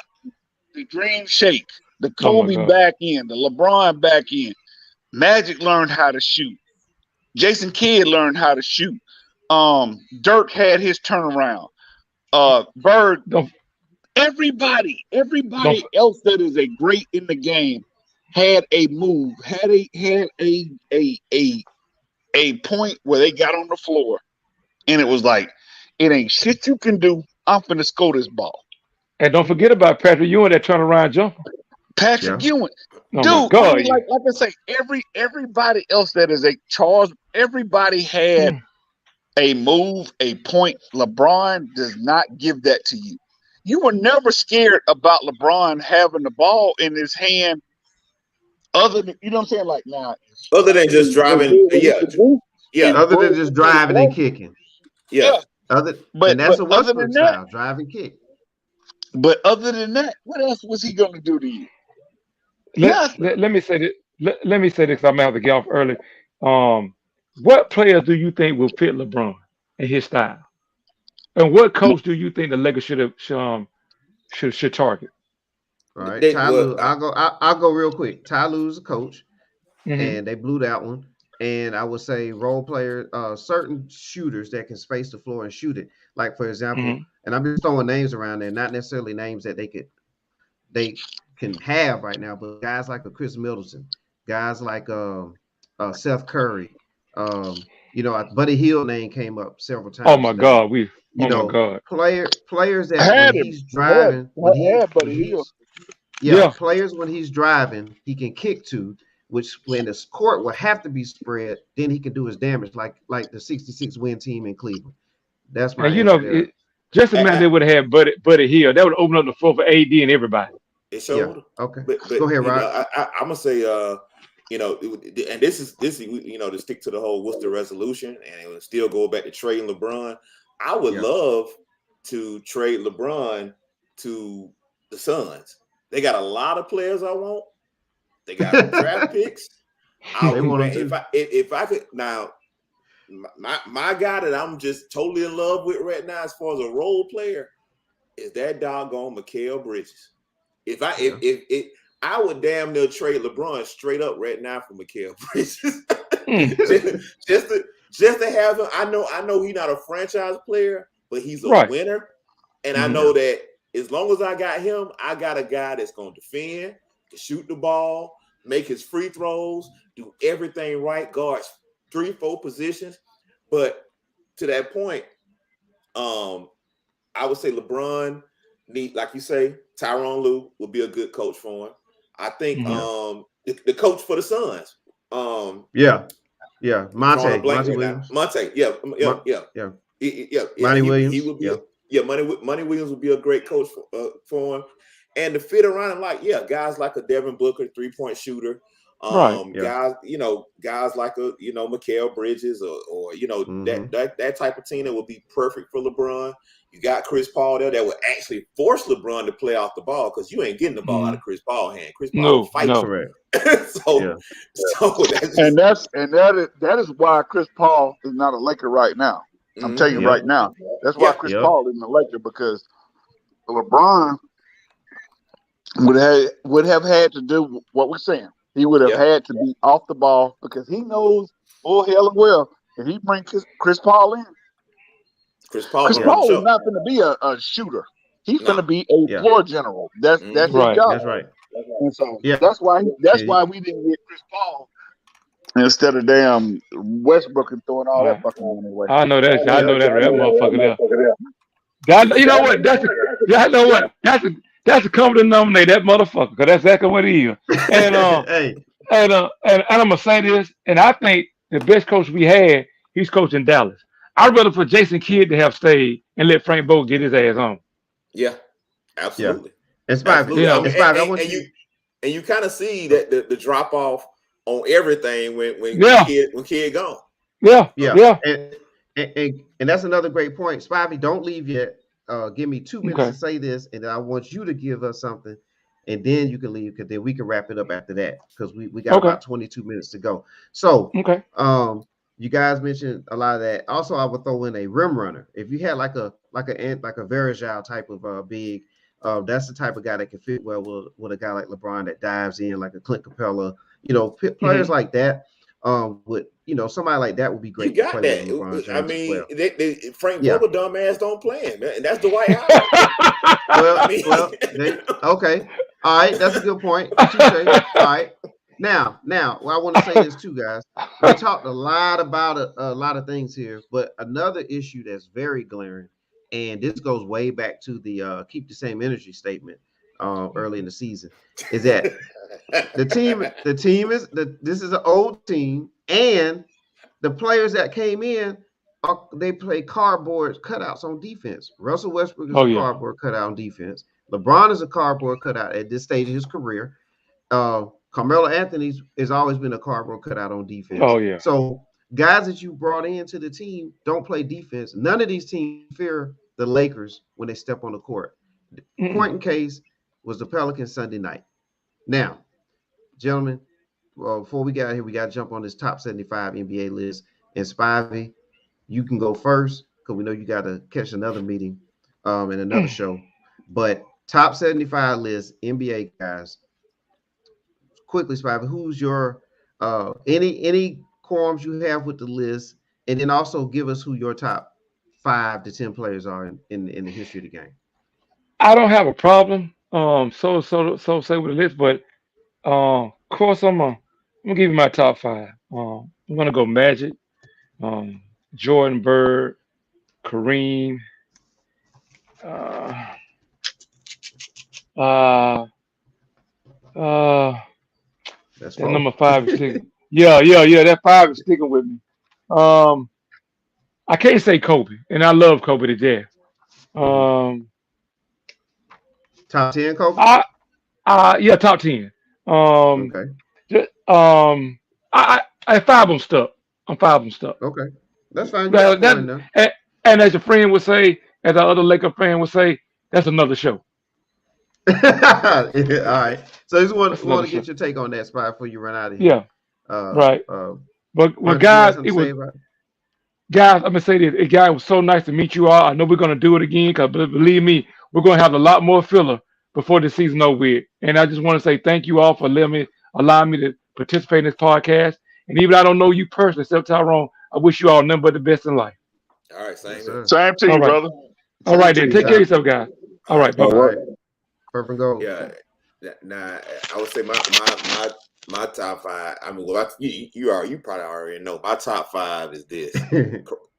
the Dream Shake, the Kobe back end, the LeBron back end. Magic learned how to shoot. Jason Kidd learned how to shoot. Dirk had his turnaround. Bird, everybody else that is a great in the game had a move, had a point where they got on the floor, and it was like, it ain't shit you can do. I'm finna score this ball. And don't forget about Patrick Ewing, that turnaround jumper. Patrick Ewing, oh dude. I mean, like I say, everybody else that is a Charles, everybody had a move, a point. LeBron does not give that to you. You were never scared about LeBron having the ball in his hand, other than you know what I'm saying. Like now, Other than just as driving, good as he yeah, could do yeah, and Other than buzz just into the driving and flow, kicking. yeah. yeah. And that's a Other than Westbrook that, style, drive and kick. what else was he going to do to you? Let, Nothing. let, let me say this. Let me say this. 'Cause I'm gonna have to get off early. Um, what players do you think will fit LeBron and his style? And what coach do you think the Lakers should target? All right, They Ty well, Lue. I'll go real quick. Ty Lue's a coach, Hmm. and they blew that one. And I would say role player, certain shooters that can space the floor and shoot it. Like for example, Hmm. and I'm just throwing names around there, not necessarily names that they can have right now, but guys like a Chris Middleton, guys like Seth Curry, Buddy Hield name came up several Oh times my today. God, we. You Oh my know, God. players that when Had him, he's driving, had Buddy Hield. yeah, Yeah, players when he's driving, he can kick to, which when the court will have to be spread, then he can do his damage, like the '66 win team in Cleveland. That's my and answer there. just imagine I, they would have had Buddy Hill. That would open up the floor for AD and everybody. it Yeah. showed. Okay. But Go ahead, you know, Rod. I'm gonna say, and this to stick to the whole what's the resolution, and it would still go back to trading LeBron. I would Yeah. love to trade LeBron to the Suns. They got a lot of players I want. They got draft picks. They want Man, him to. if I could now, my guy that I'm just totally in love with right now, as far as a role player, is that doggone Mikal Bridges. If I Yeah. if I would damn near trade LeBron straight up right now for Mikal Bridges. Mm, just to have him. I know he's not a franchise player, but he's a right. winner. And I Hmm. know that as long as I got him, I got a guy that's gonna defend, to shoot the ball, make his free throws, do everything right, guards 3-4 positions. But to that point, I would say LeBron like you say, Tyronn Lue would be a good coach for him. I think Hmm. the coach for the Suns, Yeah. Yeah. drawing a blank Monty right now. Williams. Monte, yeah, Mon- yeah. yeah. Monty He Williams. would be, Yeah. Money Williams would be a great coach for him, and to fit around him, like guys like a Devin Booker, 3-point shooter, Right. Yeah. guys like a Mikal Bridges or Mm-hmm. that type of team that would be perfect for LeBron. You got Chris Paul there that would actually force LeBron to play off the ball because you ain't getting the ball out Hmm. of Chris Paul's hand. Chris Paul will No, fight no. Correct. you. so Yeah. that's And just that is why Chris Paul is not a Laker right now. I'm telling you Yep. right now. That's why yeah. Chris Yep. Paul isn't a Laker because LeBron would have had to do what we're saying. He would have Yeah. had to be off the ball because he knows full hell and well if he brings Chris Paul in, Chris Paul Chris gonna run the Paul is show. not going to be a shooter. He's going No. to be a Yeah. floor general. That's his Right. job. That's right. And so Yeah. that's why And we didn't get Chris Paul instead of damn Westbrook and throwing all that Right. fucking money away. I know that. I yeah. know that motherfucker there. That, you know what? I know what. That's a common denominator. That motherfucker, because that's exactly what he is. And Hey. and I'm gonna say this, and I think the best coach we had, he's coaching Dallas. I'd rather for Jason Kidd to have stayed and let Frank Vogel get his ass on. Yeah. Yeah. Absolutely. And Spivey. You Absolutely. I know, mean, And Spivey, I want you. and you kind of see that the drop off on everything yeah, when kid gone. yeah, Yeah. yeah. And that's another great point. Spivey, don't leave yet. Give me 2 minutes to Okay, say this, and then I want you to give us something, and then you can leave because then we can wrap it up after that because we got okay, about 22 minutes to go. So okay. you guys mentioned a lot of that. Also, I would throw in a rim runner. If you had like a Verajao type of big, that's the type of guy that can fit well with a guy like LeBron that dives in like a Clint Capella. Players Hmm. like that. Would somebody like that would be You great to got play with that. LeBron I James as mean, well. Frank Yeah. Vogel dumbass don't play him, and that's Dwight Howard. Well, I mean, okay. All right, that's a good point. Touche. All right. Now, well, I want to say this too, guys. We talked a lot about a lot of things here, but another issue that's very glaring, and this goes way back to the keep the same energy statement early in the season, is that this is an old team, and the players that came in they play cardboard cutouts on defense. Russell Westbrook is Oh a yeah. cardboard cutout on defense. LeBron is a cardboard cutout at this stage of his career. Carmelo Anthony has always been a cardboard cutout on defense. Oh yeah. So guys that you brought into the team don't play defense. None of these teams fear the Lakers when they step on the court. Mm-mm. Point in case was the Pelicans Sunday night. Now, gentlemen, before we got here, we got to jump on this top 75 NBA list. And Spivey, you can go first because we know you got to catch another meeting and another show. But top 75 list, NBA guys. Quickly, Spivey, who's your any qualms you have with the list, and then also give us who your top 5 to 10 players are in the history of the game. I don't have a problem. So say with the list, but of course I'm gonna give you my top five. I'm gonna go Magic, um, Jordan, Bird, Kareem, uh, uh, uh, That's that four. number five is sticking. Yeah. That five is sticking with me. Um, I can't say Kobe, and I love Kobe to death. Mhm. Um, Top 10, Kobe. I, yeah, top 10. Um, Okay. ju- um, I five of them stuck. I'm five of them stuck. Okay. That's fine. You got That, four that in there. and as a friend would say, as our other Laker fan would say, that's another show. All right. So I just That's want another to show. get your take on that spot before you run out of here. Yeah, Uh, right. uh, But Brandon, you had guys, something it to was say about it? guys. I'm gonna say this. It, guy, it was so nice to meet you all. I know we're gonna do it again because believe me, we're gonna have a lot more filler before the season over with. And I just want to say thank you all for allowing me to participate in this podcast. And even I don't know you personally, except Tyrone, I wish you all nothing but the best in life. All right, Yes, same here. sir. Same to All you, right. brother. All Same right to then. you, Take care of man. Anytime. yourself, guys. All All right. right, Bye All All bye. right. right. Purple gold. yeah. Now I would say my top five. I mean, well, you probably already know. My top five is this: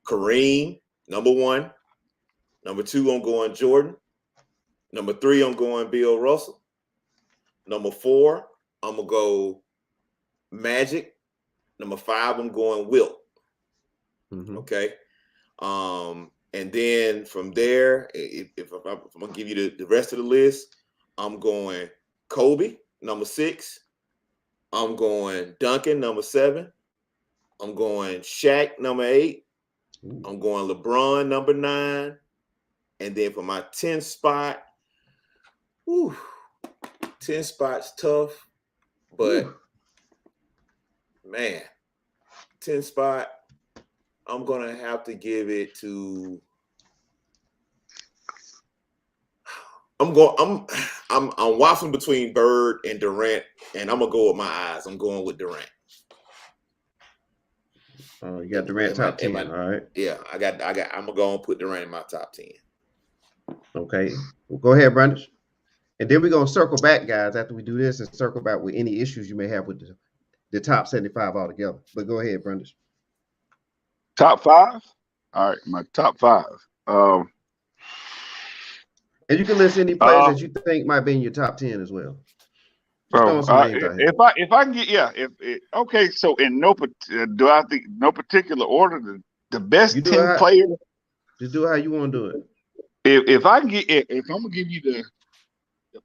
Kareem, number one. Number two, I'm going Jordan. Number three, I'm going Bill Russell. Number four, I'm gonna go Magic. Number five, I'm going Wilt. Mhm. Okay. And then from there, if I'm gonna give you the rest of the list, I'm going Kobe, number six. I'm going Duncan, number seven. I'm going Shaq, number eight. Ooh. I'm going LeBron, number nine. And then for my 10th spot, whew, 10 spots tough, but Ooh. man, 10 spot, I'm gonna have to give it to. I'm waffling between Bird and Durant, and I'm gonna go with my eyes. I'm going with Durant. You got Durant top 10. All right. Yeah, I'm gonna go and put Durant in my top 10. Okay. Well, go ahead, Brandon. And then we're gonna circle back, guys, after we do this and circle back with any issues you may have with the top 75 altogether. But go ahead, Brandon. Top five. All right, my top five. Um, And you can list any players uh, that you think might be in your top 10 as well. Just bro. throwing some names out here. If I can get okay. So in do I think no particular order the You best do 10 it. players? Just do it how you want to do it. If I can get if I'm gonna give you the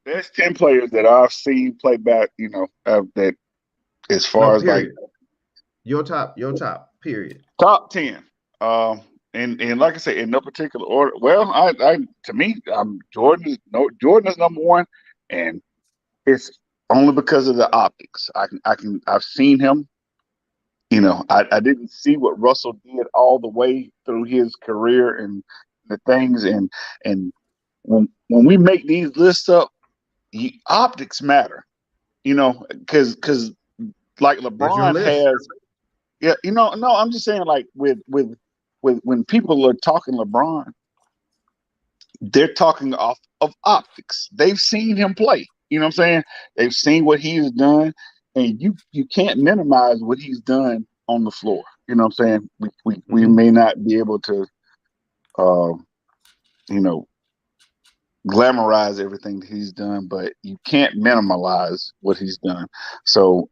best 10 players that I've seen play back, that as far No, as like period. Your top, period. top 10. And like I said, in no particular order. Well, I to me, Jordan is number one, and it's only because of the optics. I've seen him. I didn't see what Russell did all the way through his career and the things and when we make these lists up, optics matter. Because like That's your LeBron list. has. Yeah, no, I'm just saying like with when people are talking LeBron, they're talking off of optics. They've seen him play. You know what I'm saying? They've seen what he's done, and you can't minimize what he's done on the floor. You know what I'm saying? We Mhm. may not be able to, uh, you know, glamorize everything that he's done, but you can't minimize what he's done. So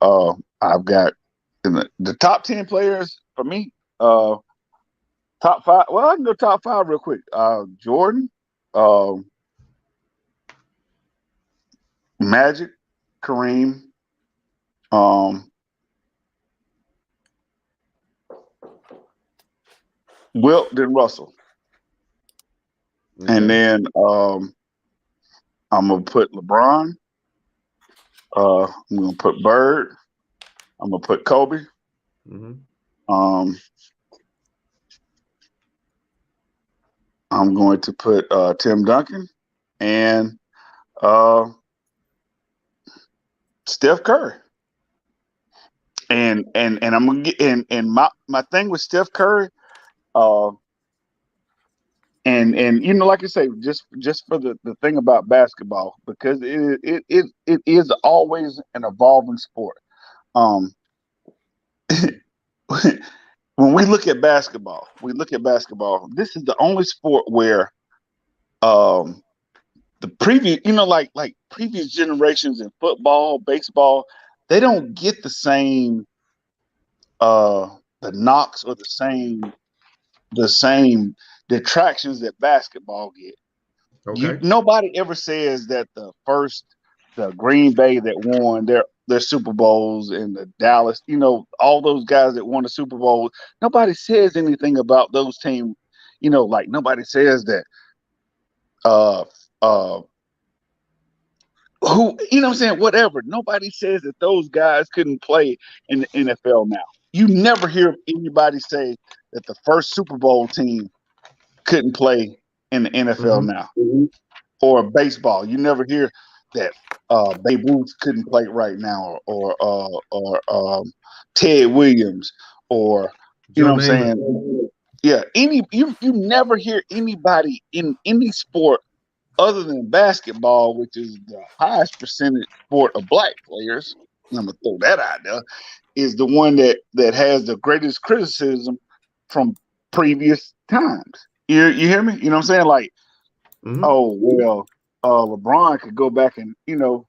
I've got in the top 10 players for me. Top five. Well, I can go top five real quick. Jordan, um, Magic, Kareem, um, Wilt, then Russell, and Okay. then I'm gonna put LeBron. I'm gonna put Bird. I'm gonna put Kobe. Mm-hmm. I'm going to put Tim Duncan and Steph Curry. And I'm gonna get and my thing with Steph Curry, and you know, like I say, just for the thing about basketball, because it is always an evolving sport. Um, when we look at basketball, this is the only sport where the previous, you know, like previous generations in football, baseball, they don't get the same the knocks or the same detractions that basketball get. Okay. Nobody ever says that the Green Bay that won their Super Bowls and the Dallas, you know, all those guys that won the Super Bowl, nobody says anything about those teams. You know, like nobody says that uh uh who, you know what I'm saying, whatever. Nobody says that those guys couldn't play in the NFL now. You never hear anybody say that the first Super Bowl team couldn't play in the NFL Mm-hmm. now. Or baseball. You never hear that Babe Ruth couldn't play right now, or Ted Williams, or you know Joe what I'm Namath. saying? Yeah, you never hear anybody in any sport other than basketball, which is the highest percentage sport of black players. I'm gonna throw that out there. Is the one that has the greatest criticism from previous times. You hear me? You know what I'm saying? Like, Mm-hmm. oh well, LeBron could go back and, you know,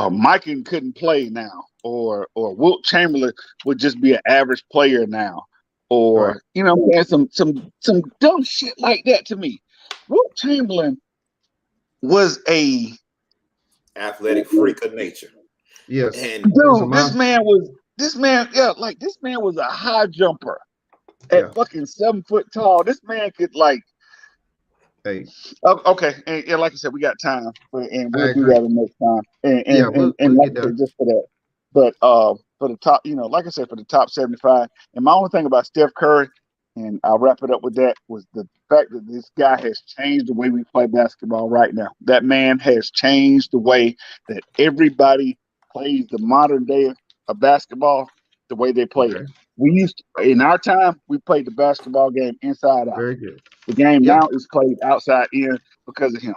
Mike couldn't play now, or Wilt Chamberlain would just be an average player now, Right. or you know, some dumb shit like that to me. Wilt Chamberlain was a Athletic freak of nature. Yes. And He was a dude. monster. This man was a high jumper Yeah. at fucking 7 foot tall. This man could like. Hey, Okay, and yeah, like I said, we got time, and I we'll do agree. that next time. Yeah, we'll And like get I there. said, just for that. But for the top, you know, like I said, for the top 75. And my only thing about Steph Curry, and I'll wrap it up with that, was the fact that this guy has changed the way we play basketball right now. That man has changed the way that everybody plays the modern day of basketball, the way they play it. Okay. We used to, in our time, we played the basketball game inside out. Very good. The game Yeah. now is played outside in because of him.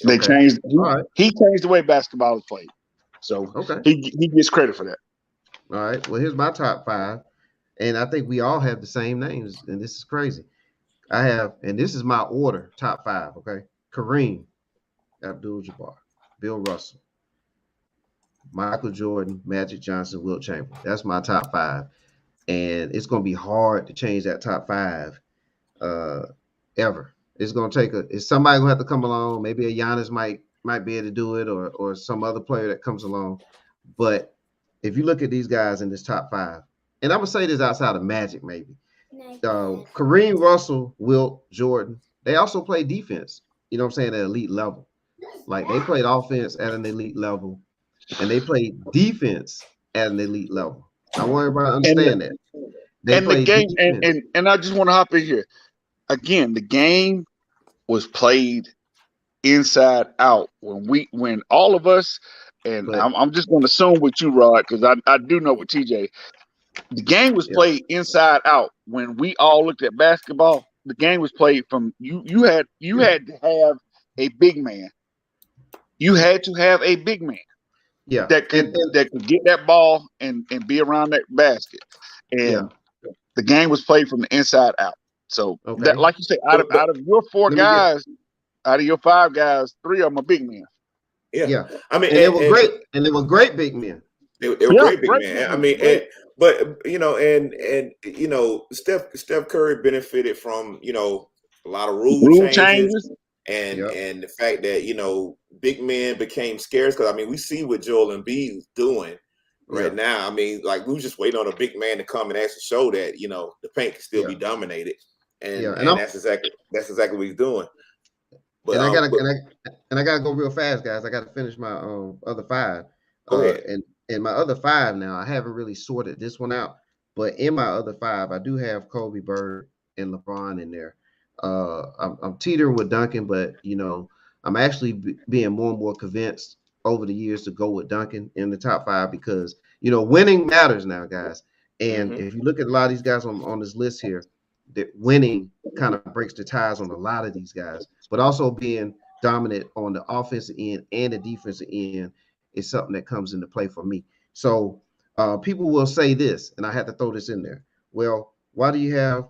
They Okay. changed. All right. He changed the way basketball is played. So Okay. he gets credit for that. All right. Well, here's my top five. And I think we all have the same names. And this is crazy. I have, and this is my order, top five. Okay. Kareem Abdul-Jabbar, Bill Russell, Michael Jordan, Magic Johnson, Wilt Chamberlain. That's my top five. And it's going to be hard to change that top five uh, ever. It's going to take it's somebody going to have to come along. Maybe a Giannis might be able to do it, or some other player that comes along. But if you look at these guys in this top five, and I'm going to say this outside of Magic, maybe. Kareem, Russell, Wilt, Jordan, they also play defense, you know what I'm saying, at elite level. Like they played offense at an elite level, and they played defense at an elite level. I want everybody to understand that. They And the played game, defense. and I just want to hop in here. Again, the game was played inside out when all of us, and But I'm just going to assume with you, Rod, because I do know with TJ, the game was yeah, played inside out. When we all looked at basketball, the game was played from you had to have a big man. You had to have a big man yeah, that could get that ball and be around that basket. yeah. And the game was played from the inside out. So that, Okay. like you say, out of your four Let me get. guys, out of your five guys, three of them are big men. yeah, Yeah, I mean, and they were great, and they were great big men. they were Yeah, great big great man. big I men. mean, Great. But and Steph Curry benefited from a lot of rule Rule changes changes. and the fact that big men became scarce, because I mean we see what Joel Embiid is doing right now. I mean, like, we were just waiting on a big man to come and actually show that the paint can still be dominated, and that's exactly what he's doing. But and I gotta go real fast, guys. I gotta finish my other five. Go ahead. And my other five now, I haven't really sorted this one out, but in my other five, I do have Kobe, Bird, and LeBron in there. I'm teetering with Duncan, but I'm actually being more and more convinced over the years to go with Duncan in the top five, because winning matters now, guys. And if you look at a lot of these guys on this list here, that winning kind of breaks the ties on a lot of these guys, but also being dominant on the offensive end and the defensive end is something that comes into play for me. So people will say this, and I had to throw this in there. Well, why do you have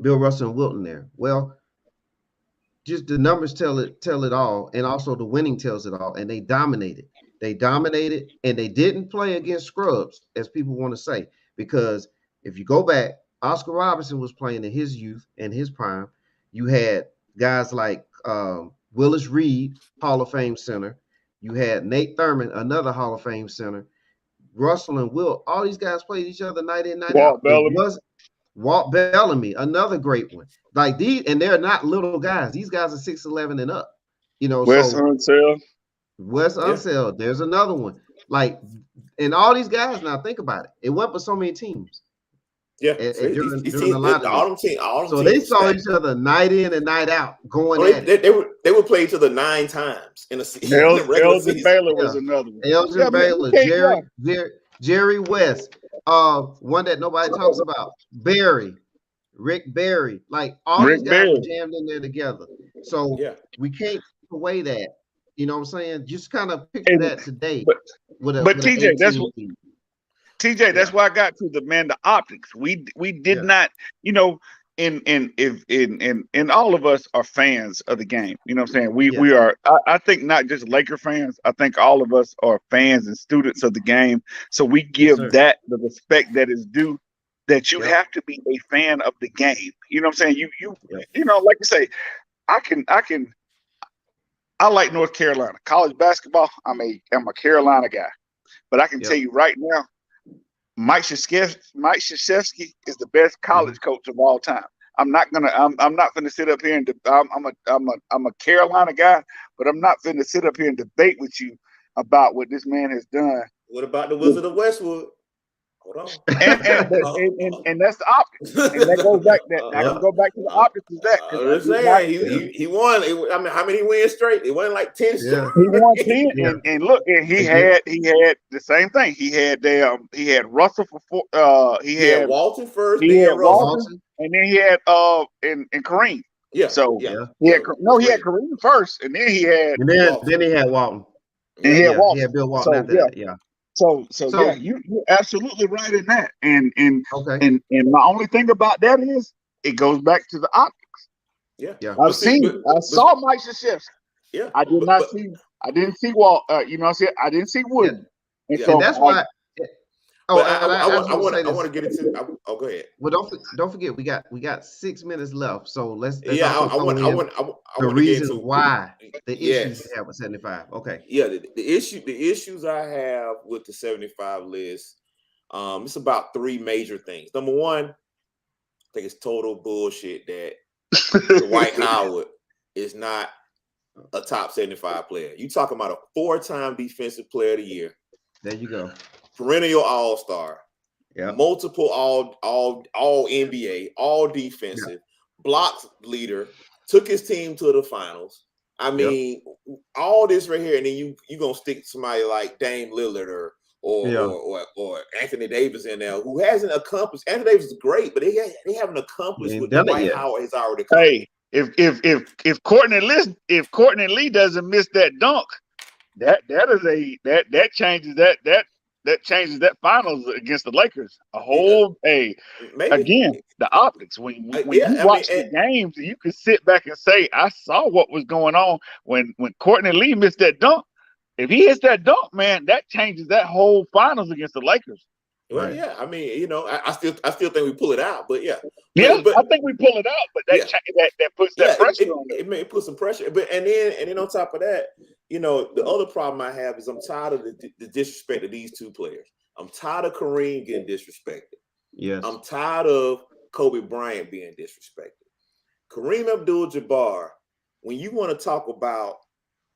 Bill Russell and Wilton there? Well, just the numbers tell it all, and also the winning tells it all. And they dominated. And they didn't play against scrubs, as people want to say, because if you go back, Oscar Robertson was playing in his youth and his prime. You had guys like Willis Reed, Hall of Fame center. You had Nate Thurman, another Hall of Fame center. Russell and Wilt, all these guys played each other night in, night out. Walt Bellamy, another great one. Like these, and they're not little guys. These guys are 6'11" and up. Wes Unseld. Wes Unseld, there's another one. Like, and all these guys, now think about it. It went for so many teams. Yeah, during a lot of all them teams. So they saw each other night in and night out going at it. They would play each other 9 times in a season. Elgin Baylor was another one. Elgin Baylor, Jerry West, one that nobody talks about, Rick Barry, like all these guys were jammed in there together. So we can't take away that. You know what I'm saying? Just kind of picture that today. But TJ, that's why I got to the optics. We did not, and all of us are fans of the game. You know what I'm saying? We are. I think not just Laker fans. I think all of us are fans and students of the game. So we give that the respect that is due. That you have to be a fan of the game. You know what I'm saying? You know, like you say, I like North Carolina college basketball. I'm a Carolina guy, but I can tell you right now, Mike Krzyzewski is the best college coach of all time. I'm not gonna sit up here and I'm a Carolina guy, but I'm not gonna sit up here and debate with you about what this man has done. What about the Wizard of Westwood? Hold on. And that's the optics. And that goes back. I can go back to the optics of that. I'm saying he won. I mean, how many wins straight? It won like 10 straight. He won 10, and look, and he had the same thing. He had Russell for he had Walton first. He had Walton, and then he had and Kareem. Yeah. So he had Kareem first, and then he had he had Walton. And he had Walton. He had Bill Walton after that. Yeah. So yeah, you're absolutely right in that. And my only thing about that is it goes back to the optics. Yeah. I saw Mike Krzyzewski. Yeah. I didn't see Walt. I didn't see Wooden. And so that's why. I want to get into. Go ahead. Well, don't forget we got 6 minutes left. So let's I want the reasons why the issues we have with 75. Okay. Yeah, the issues I have with the 75 list, it's about 3 major things. Number one, I think it's total bullshit that Dwight Howard is not a top 75 player. You talking about a 4-time defensive player of the year. There you go. Perennial all-star, multiple all NBA, all defensive, blocks leader, took his team to the finals. I mean, all this right here, and then you gonna stick somebody like Dame Lillard or Anthony Davis in there, who hasn't accomplished. Anthony Davis is great, but they haven't accomplished what Dwight Howard has already accomplished. Hey, if Courtney Lee doesn't miss that dunk, that changes that changes that finals against the Lakers. Again, the optics. When you watch the games, you can sit back and say, I saw what was going on when Courtney Lee missed that dunk. If he hits that dunk, man, that changes that whole finals against the Lakers. Well, Right. yeah. I mean, you know, I still think we pull it out, but yeah. Yeah, But I think we pull it out, but yeah, that puts yeah, that pressure on them. it may put some pressure. But and then on top of that, you know, the other problem I have is I'm tired of the disrespect of these two players. I'm tired of Kareem getting disrespected. Yes. I'm tired of Kobe Bryant being disrespected. Kareem Abdul-Jabbar, when you want to talk about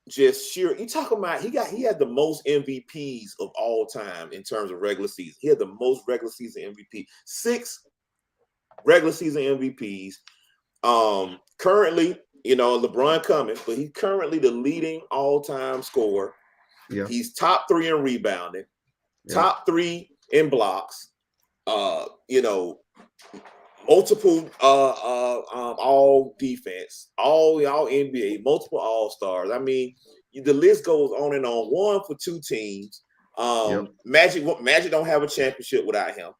just sheer, you talking about he had the most MVPs of all time in terms of regular season. He had the most regular season MVP, 6 regular season MVPs. Currently, you know, LeBron coming, but he's currently the leading all-time scorer. Yeah. He's top 3 in rebounding, top 3 in blocks. You know, multiple all defense, all NBA, multiple all-stars. I mean, the list goes on and on. One for 2 teams. Magic don't have a championship without him.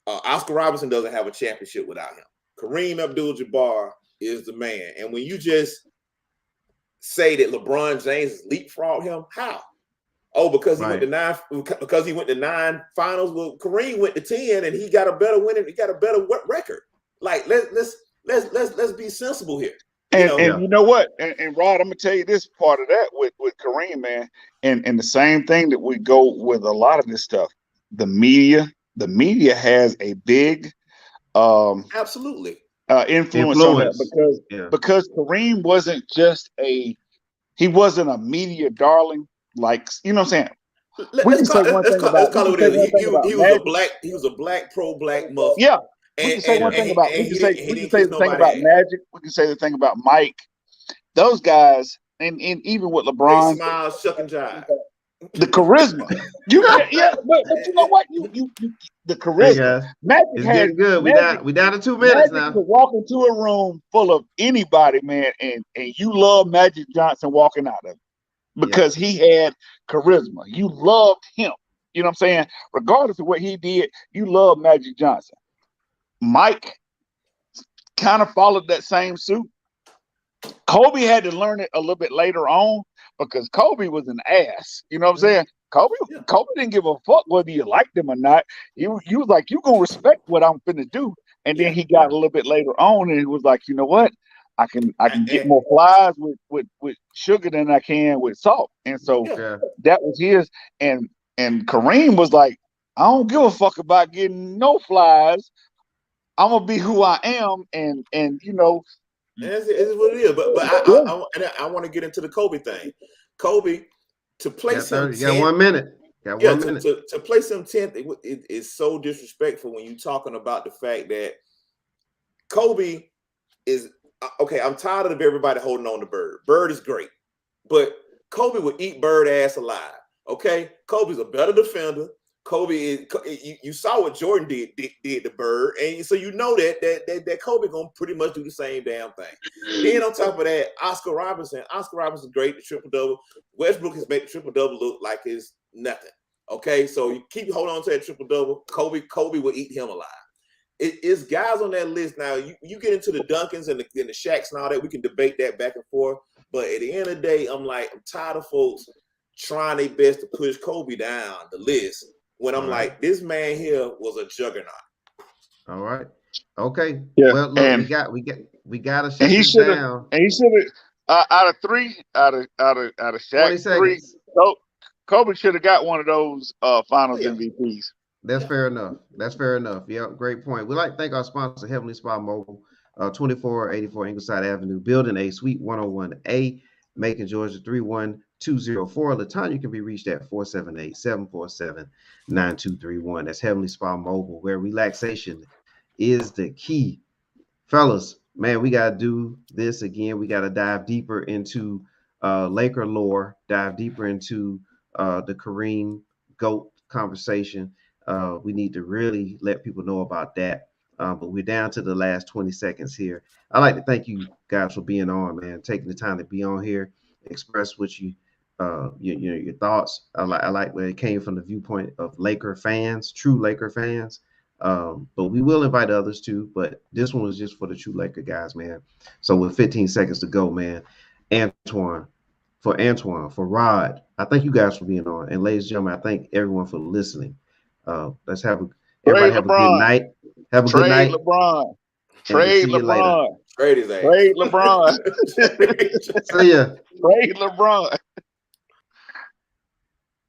Oscar Robertson doesn't have a championship without him. Kareem Abdul-Jabbar is the man. And when you just say that LeBron James leapfrogged him, how? Oh, because he went to 9. Because he went to 9 finals. Well, Kareem went to 10, and he got a better winning. He got a better record. Like let's be sensible here. And you know what? And Rod, I'm gonna tell you this part of that with Kareem, man, and the same thing that we go with a lot of this stuff. The media has a big absolutely influence on that because Kareem wasn't just he wasn't a media darling, like, you know what I'm saying? Let's call it what it is. He was a black pro-black Muslim. Yeah. We can say one thing about we can say the thing about Magic. We can say the thing about Mike. Those guys, and even with LeBron, they smile, shuck and jive. The charisma, but you know what? You the charisma. Hey Magic it's has getting good. We down to 2 minutes now. To walk into a room full of anybody, man, and you love Magic Johnson walking out of it because he had charisma. You loved him. You know what I'm saying? Regardless of what he did, you love Magic Johnson. Mike kind of followed that same suit. Kobe had to learn it a little bit later on because Kobe was an ass. You know what I'm saying? Kobe didn't give a fuck whether you liked him or not. He was like, you gonna respect what I'm finna do. And then he got a little bit later on and he was like, you know what? I can get more flies with sugar than I can with salt. And so that was his. And Kareem was like, I don't give a fuck about getting no flies. I'm gonna be who I am, and you know, it's what it is. But I want to get into the Kobe thing. Kobe to place him 10th. You got 1 minute. To place him 10th is so disrespectful when you're talking about the fact that Kobe is okay. I'm tired of everybody holding on to Bird. Bird is great, but Kobe would eat Bird ass alive. Okay, Kobe's a better defender. Kobe is. You saw what Jordan did to Bird, and so you know that Kobe gonna pretty much do the same damn thing. Then on top of that, Oscar Robertson great, the triple double. Westbrook has made the triple double look like it's nothing. Okay, so you keep holding on to that triple double. Kobe will eat him alive. It's guys on that list now. You get into the Duncans and the Shaqs and all that. We can debate that back and forth, but at the end of the day, I'm tired of folks trying their best to push Kobe down the list. When I'm like, this man here was a juggernaut. All right. Okay. Yeah. Well, look, we got to shut this down. And he should have out of Shaq 3. Kobe should have got one of those Finals MVPs. That's fair enough. Yeah, great point. We'd like to thank our sponsor, Heavenly Spa Mobile, 2484 Ingleside Avenue, Building A, Suite 101A, Macon, Georgia 31204. Latanya can be reached at 478-747-9231. That's Heavenly Spa Mobile, where relaxation is the key. Fellas, man, we got to do this again. We got to dive deeper into Laker lore, dive deeper into the Kareem GOAT conversation. We need to really let people know about that. But we're down to the last 20 seconds here. I'd like to thank you guys for being on, man, taking the time to be on here, express what you your thoughts. I like where it came from the viewpoint of Laker fans, true Laker fans. But we will invite others too. But this one was just for the true Laker guys, man. So with 15 seconds to go, man, for Rod, I thank you guys for being on, and ladies and gentlemen, I thank everyone for listening. Let's have Trade everybody have a good LeBron. night. Have a good Trade night, LeBron. and we'll Trade see you later. LeBron. Trade his ass. Trade LeBron. See ya. Trade LeBron.